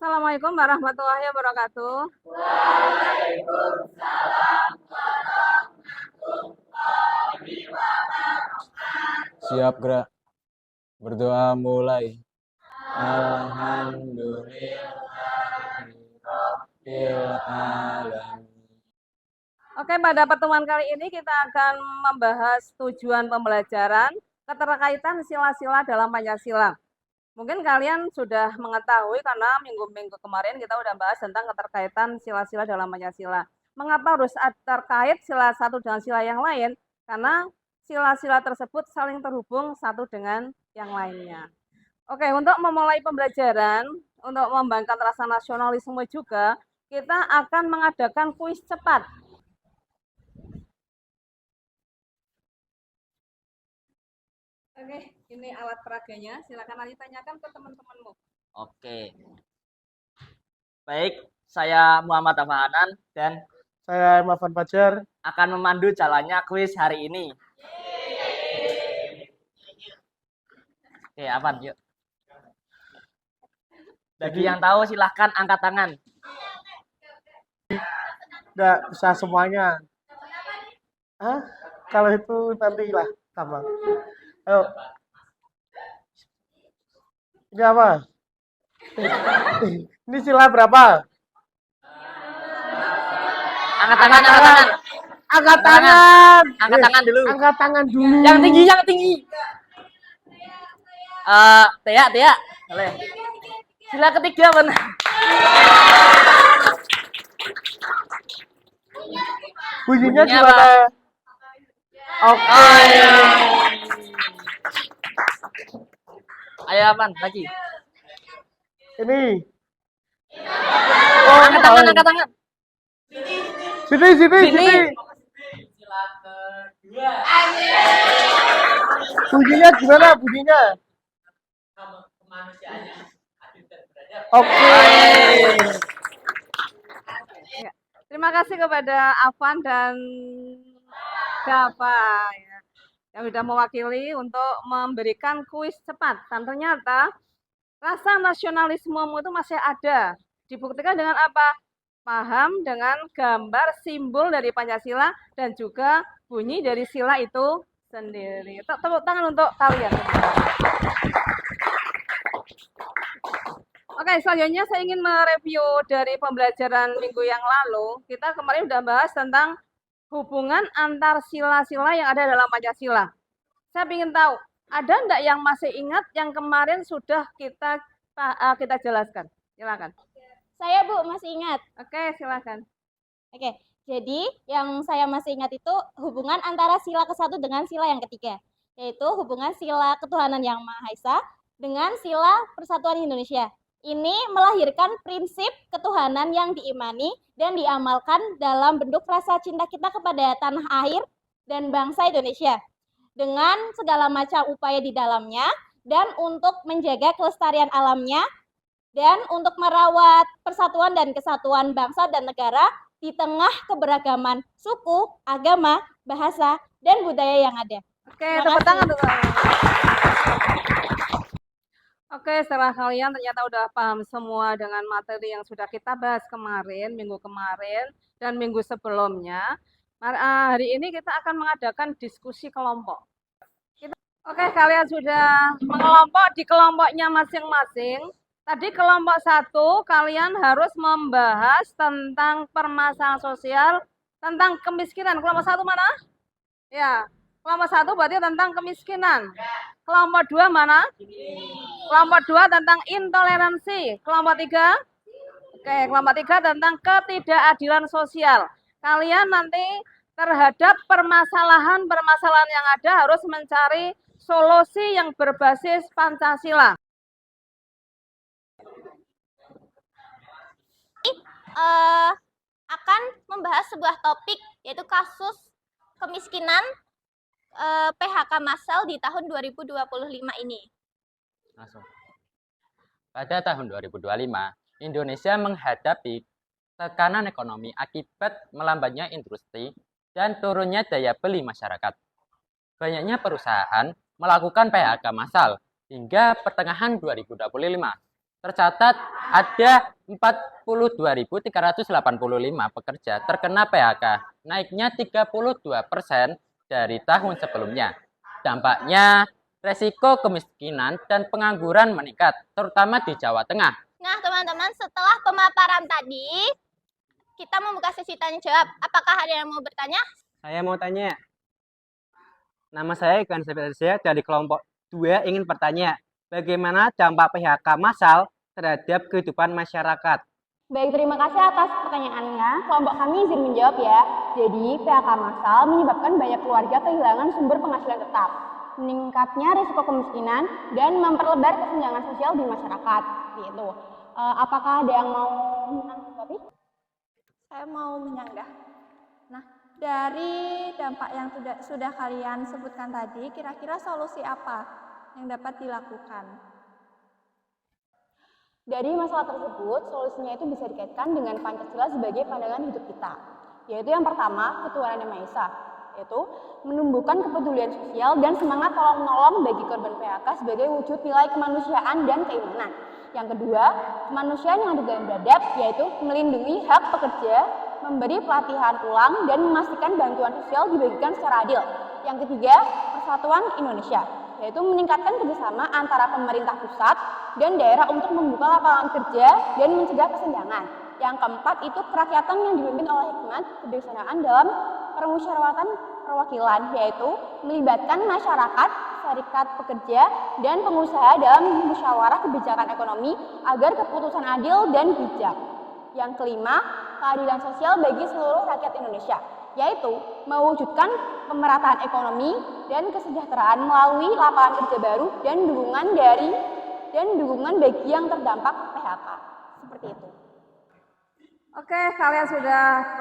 Assalamualaikum warahmatullahi wabarakatuh. Siap gerak. Berdoa mulai. Alhamdulillahirabbil alamin. Oke, pada pertemuan kali ini kita akan membahas tujuan pembelajaran, keterkaitan sila-sila dalam Pancasila. Mungkin kalian sudah mengetahui karena minggu-minggu kemarin kita udah bahas tentang keterkaitan sila-sila dalam Pancasila. Mengapa harus terkait sila satu dengan sila yang lain? Karena sila-sila tersebut saling terhubung satu dengan yang lainnya. Oke, untuk memulai pembelajaran, untuk membangkitkan rasa nasionalisme juga, kita akan mengadakan kuis cepat. Oke, ini alat peraganya. Silakan nanti tanyakan ke teman-temanmu. Oke. Baik, saya Muhammad Afahanan dan Saya Mafan Fajar. akan memandu jalannya kuis hari ini. Oke, Afan, yuk. Bagi yang tahu silahkan angkat tangan. Nggak bisa semuanya. Hah? Kalau itu nantilah sama. Ayo. Ini apa? Ini sila berapa? Angkat tangan, angkat tangan. Angkat tangan. Angkat tangan dulu. Angkat tangan dulu. Yang tinggi, yang tinggi. Tia. Boleh. Sila ketiga benar. Bunyinya Bunyinya gimana? Oke. Ayo Afan, lagi. Ini. Angkat tangan, angkat tangan. Sini. Sini. Bunyinya gimana bunyinya? Oke. Terima kasih kepada Afan dan Dava ya, yang sudah mewakili untuk memberikan kuis cepat. Dan ternyata rasa nasionalismemu itu masih ada. Dibuktikan dengan apa? Paham dengan gambar simbol dari Pancasila dan juga bunyi dari sila itu sendiri. Tepuk tangan untuk kalian. Oke, selanjutnya saya ingin mereview dari pembelajaran minggu yang lalu. Kita kemarin sudah bahas tentang hubungan antar sila-sila yang ada dalam Pancasila. Saya ingin tahu, ada enggak yang masih ingat yang kemarin sudah kita jelaskan? Silakan. Saya Bu masih ingat. Oke, silakan. Oke, jadi yang saya masih ingat itu hubungan antara sila ke-1 dengan sila yang ketiga, yaitu hubungan sila ketuhanan yang Maha Esa dengan sila Persatuan Indonesia. Ini melahirkan prinsip ketuhanan yang diimani dan diamalkan dalam bentuk rasa cinta kita kepada tanah air dan bangsa Indonesia dengan segala macam upaya di dalamnya dan untuk menjaga kelestarian alamnya dan untuk merawat persatuan dan kesatuan bangsa dan negara di tengah keberagaman suku, agama, bahasa, dan budaya yang ada. Oke, tepuk tangan dulu. Oke, setelah kalian ternyata udah paham semua dengan materi yang sudah kita bahas kemarin, minggu kemarin, dan minggu sebelumnya, hari ini kita akan mengadakan diskusi kelompok. Oke, kalian sudah mengelompok di kelompoknya masing-masing. Tadi kelompok 1, kalian harus membahas tentang permasalahan sosial, tentang kemiskinan. Kelompok 1 mana? Ya, kelompok 1 berarti tentang kemiskinan. Kelompok 2 mana? Kelompok 2 tentang intoleransi. Kelompok 3? Oke, kelompok 3 tentang ketidakadilan sosial. Kalian nanti terhadap permasalahan-permasalahan yang ada harus mencari solusi yang berbasis Pancasila. Akan membahas sebuah topik yaitu kasus kemiskinan PHK massal di tahun 2025 ini. Langsung. Pada tahun 2025, Indonesia menghadapi tekanan ekonomi akibat melambatnya industri dan turunnya daya beli masyarakat. Banyaknya perusahaan melakukan PHK massal hingga pertengahan 2025 tercatat ada 42.385 pekerja terkena PHK, naiknya 32% dari tahun sebelumnya. Dampaknya, resiko kemiskinan dan pengangguran meningkat, terutama di Jawa Tengah. Nah, teman-teman, setelah pemaparan tadi, kita membuka sesi tanya jawab. Apakah ada yang mau bertanya? Saya mau tanya. Nama saya Ikan Septiasia dari kelompok 2 ingin bertanya, bagaimana dampak PHK massal terhadap kehidupan masyarakat? Baik, terima kasih atas pertanyaannya. Kelompok kami izin menjawab ya. Jadi, PHK massal menyebabkan banyak keluarga kehilangan sumber penghasilan tetap, meningkatnya risiko kemiskinan, dan memperlebar kesenjangan sosial di masyarakat. Gitu. Apakah ada yang mau menanggapi? Saya mau menyanggah. Nah, dari dampak yang sudah kalian sebutkan tadi, kira-kira solusi apa yang dapat dilakukan? Dari masalah tersebut, solusinya itu bisa dikaitkan dengan Pancasila sebagai pandangan hidup kita. Yaitu yang pertama, ketuhanan yang Maha Esa, yaitu menumbuhkan kepedulian sosial dan semangat tolong-menolong bagi korban PHK sebagai wujud nilai kemanusiaan dan keimanan. Yang kedua, kemanusiaan yang adil dan beradab, yaitu melindungi hak pekerja, memberi pelatihan ulang, dan memastikan bantuan sosial dibagikan secara adil. Yang ketiga, persatuan Indonesia, yaitu meningkatkan kerjasama antara pemerintah pusat dan daerah untuk membuka lapangan kerja dan mencegah kesenjangan. Yang keempat itu kerakyatan yang dipimpin oleh hikmat kebijaksanaan dalam permusyawaratan perwakilan, yaitu melibatkan masyarakat, serikat pekerja, dan pengusaha dalam musyawarah kebijakan ekonomi agar keputusan adil dan bijak. Yang kelima, keadilan sosial bagi seluruh rakyat Indonesia, yaitu mewujudkan pemerataan ekonomi dan kesejahteraan melalui lapangan kerja baru dan dukungan bagi yang terdampak PHK. Seperti itu. Oke, kalian sudah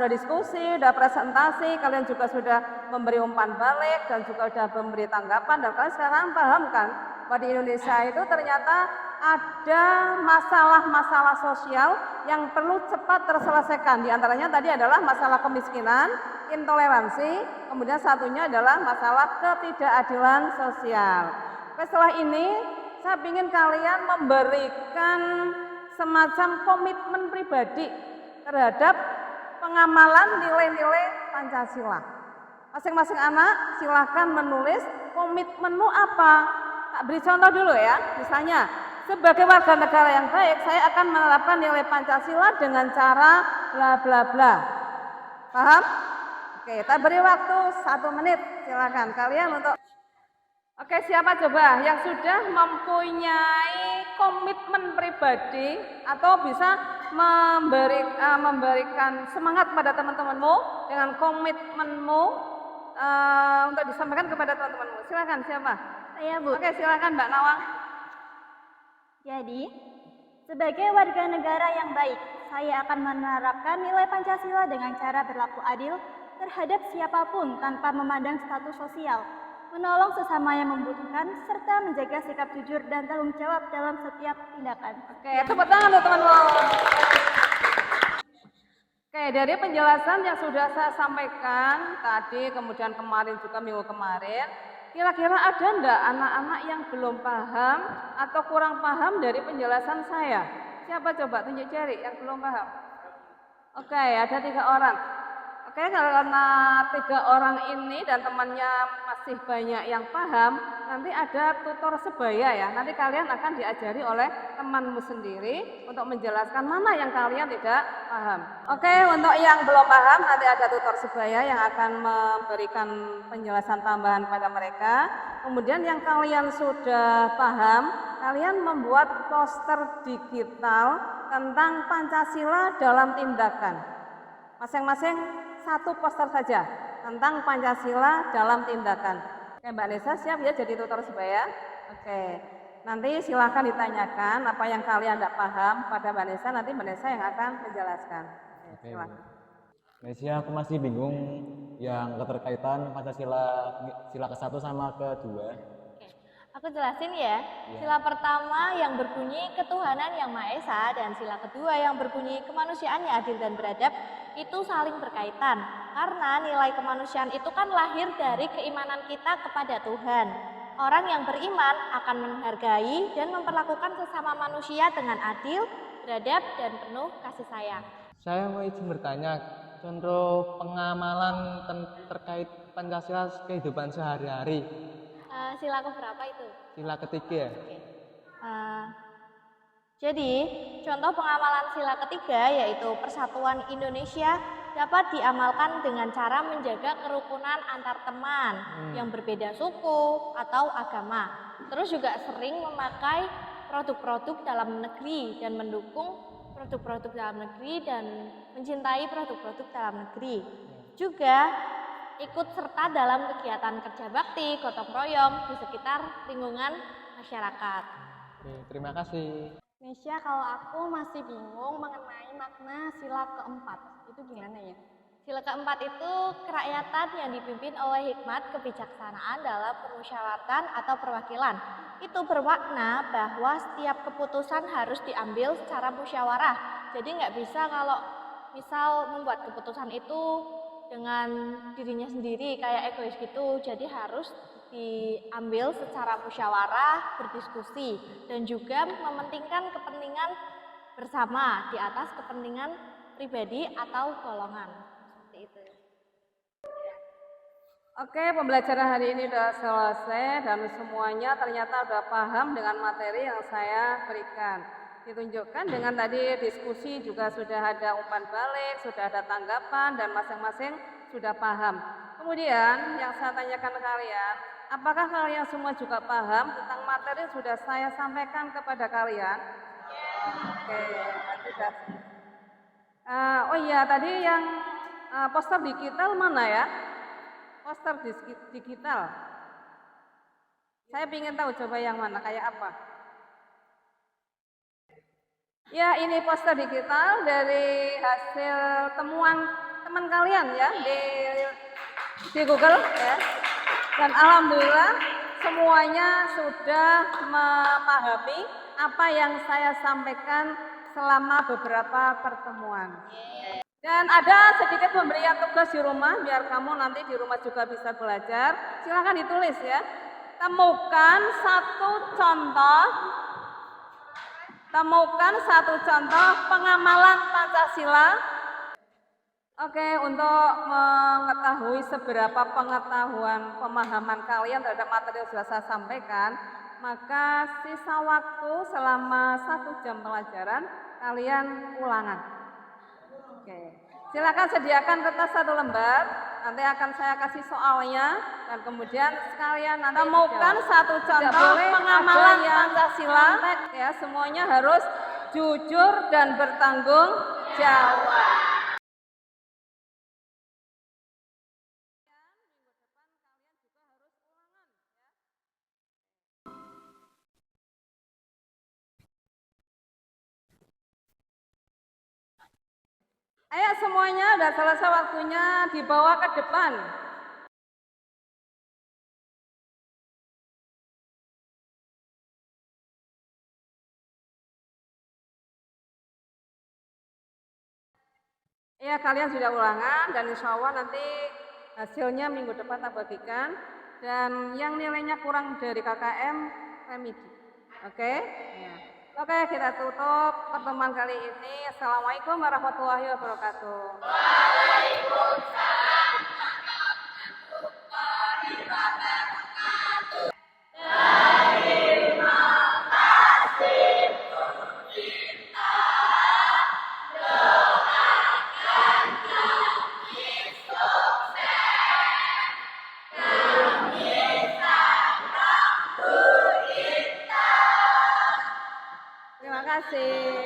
diskusi, sudah presentasi, kalian juga sudah memberi umpan balik dan juga sudah memberi tanggapan, dan kalian sekarang paham kan bahwa di Indonesia itu ternyata ada masalah-masalah sosial yang perlu cepat terselesaikan. Di antaranya tadi adalah masalah kemiskinan, intoleransi, kemudian satunya adalah masalah ketidakadilan sosial. Setelah ini saya ingin kalian memberikan semacam komitmen pribadi terhadap pengamalan nilai-nilai Pancasila. Masing-masing anak silahkan menulis komitmenmu apa. Tak beri contoh dulu ya, misalnya sebagai warga negara yang baik, saya akan menerapkan nilai Pancasila dengan cara bla bla bla. Paham? Oke, kita beri waktu 1 menit, silakan kalian untuk. Oke, siapa coba yang sudah mempunyai komitmen pribadi atau bisa memberikan semangat pada teman-temanmu dengan komitmenmu untuk disampaikan kepada teman-temanmu. Silakan siapa? Saya, Bu. Oke, silakan Mbak Nawang. Jadi, sebagai warga negara yang baik, saya akan menerapkan nilai Pancasila dengan cara berlaku adil terhadap siapapun tanpa memandang status sosial, menolong sesama yang membutuhkan, serta menjaga sikap jujur dan tanggung jawab dalam setiap tindakan. Oke, tepuk tangan untuk teman-teman. Oke, dari penjelasan yang sudah saya sampaikan tadi, kemudian kemarin juga minggu kemarin, kira-kira ada enggak anak-anak yang belum paham atau kurang paham dari penjelasan saya? Siapa coba tunjuk jari yang belum paham? Oke, ada 3 orang. Oke, karena 3 orang ini dan temannya masih banyak yang paham, nanti ada tutor sebaya ya. Nanti kalian akan diajari oleh temanmu sendiri untuk menjelaskan mana yang kalian tidak paham. Oke, untuk yang belum paham nanti ada tutor sebaya yang akan memberikan penjelasan tambahan pada mereka. Kemudian yang kalian sudah paham, kalian membuat poster digital tentang Pancasila dalam tindakan. Masing-masing 1 poster saja tentang Pancasila dalam tindakan. Oke, Mbak Nesa siap ya jadi tutor sebaya? Oke, nanti silahkan ditanyakan apa yang kalian tidak paham pada Mbak Nesa, nanti Mbak Nesa yang akan menjelaskan. Oke, Nesia, aku masih bingung yang keterkaitan Pancasila sila ke-1 sama ke-2. Aku jelasin ya. Sila pertama yang berbunyi ketuhanan yang Maha Esa dan sila kedua yang berbunyi kemanusiaan yang adil dan beradab itu saling berkaitan. Karena nilai kemanusiaan itu kan lahir dari keimanan kita kepada Tuhan. Orang yang beriman akan menghargai dan memperlakukan sesama manusia dengan adil, beradab, dan penuh kasih sayang. Saya mau izin bertanya, contoh pengamalan terkait Pancasila kehidupan sehari-hari. Sila keberapa itu? Sila ketiga. Jadi, contoh pengamalan sila ketiga yaitu persatuan Indonesia dapat diamalkan dengan cara menjaga kerukunan antar teman yang berbeda suku atau agama. Terus juga sering memakai produk-produk dalam negeri dan mendukung produk-produk dalam negeri dan mencintai produk-produk dalam negeri. Juga ikut serta dalam kegiatan kerja bakti, gotong royong di sekitar lingkungan masyarakat. Oke, terima kasih. Nesya, kalau aku masih bingung mengenai makna sila keempat. Itu gimana ya? Sila keempat itu kerakyatan yang dipimpin oleh hikmat kebijaksanaan dalam permusyawaratan atau perwakilan. Itu bermakna bahwa setiap keputusan harus diambil secara musyawarah. Jadi nggak bisa kalau misal membuat keputusan itu dengan dirinya sendiri kayak egois gitu. Jadi harus diambil secara musyawarah, berdiskusi, dan juga mementingkan kepentingan bersama di atas kepentingan pribadi atau golongan. Seperti itu. Oke, pembelajaran hari ini sudah selesai dan semuanya ternyata sudah paham dengan materi yang saya berikan. Ditunjukkan dengan tadi diskusi juga sudah ada umpan balik, sudah ada tanggapan dan masing-masing sudah paham. Kemudian yang saya tanyakan ke kalian, apakah kalian semua juga paham tentang materi yang sudah saya sampaikan kepada kalian? Oke, sudah. Oh iya, tadi yang poster digital mana ya? Poster digital. Saya ingin tahu coba yang mana, kayak apa? Ya, ini poster digital dari hasil temuan teman kalian ya di Google ya. Dan alhamdulillah semuanya sudah memahami apa yang saya sampaikan selama beberapa pertemuan. Dan ada sedikit pemberian tugas di rumah biar kamu nanti di rumah juga bisa belajar. Silakan ditulis ya. Temukan satu contoh pengamalan Pancasila. Oke, untuk mengetahui seberapa pengetahuan pemahaman kalian terhadap materi yang sudah saya sampaikan, maka sisa waktu selama 1 jam pelajaran kalian ulangan. Oke, silakan sediakan kertas 1 lembar. Nanti akan saya kasih soalnya dan kemudian sekalian nanti temukan satu contoh pengamalan Pancasila. Ya, semuanya harus jujur dan bertanggung jawab. Ayo semuanya, udah selesai waktunya, dibawa ke depan. Ya, kalian sudah ulangan dan insya Allah nanti hasilnya minggu depan tak bagikan. Dan yang nilainya kurang dari KKM, remedi. Oke? Ya. Oke, kita tutup pertemuan kali ini. Assalamualaikum warahmatullahi wabarakatuh. Waalaikumsalam warahmatullahi wabarakatuh. Terima kasih untuk kita. Doakan kami sukses. Kami sangat bercinta. Terima kasih.